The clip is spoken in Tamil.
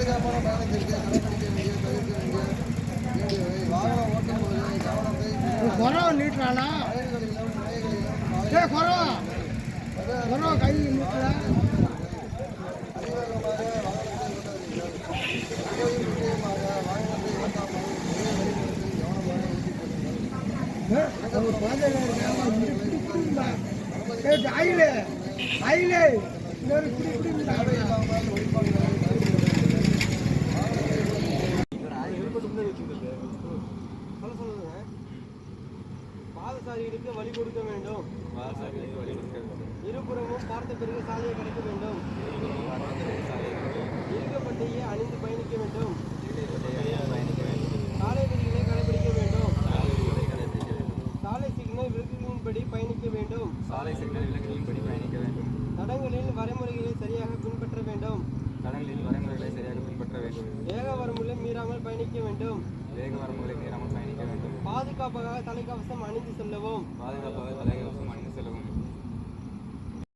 பாதுகாப்பான பயணத்திற்கு கடைபிடிக்க வேண்டிய தவிர்க்க வேண்டிய வாகனம் ஓட்டும் போது கவனத்தை நீட்டானா கை நீட்டா பாதசாரிகளுக்கு வழி கொடுக்க வேண்டும். இருபுறமும் பார்த்த பிறகு சாலையை கடக்க வேண்டும். இருக்கப்பட்டையை அணிந்து பயணிக்க வேண்டும். சாலை விதிகளை கடைபிடிக்க வேண்டும். சாலை சிக்னல் விலக்குகளின்படி பயணிக்க வேண்டும். தடங்களில் வரைமுறைகளை சரியாக பின்பற்ற வேண்டும். வேக வரம்புகளை மீறாமல் பயணிக்க வேண்டும். பாதுகாப்பாக தலைக்கவசம் அணிந்து செல்லவும்.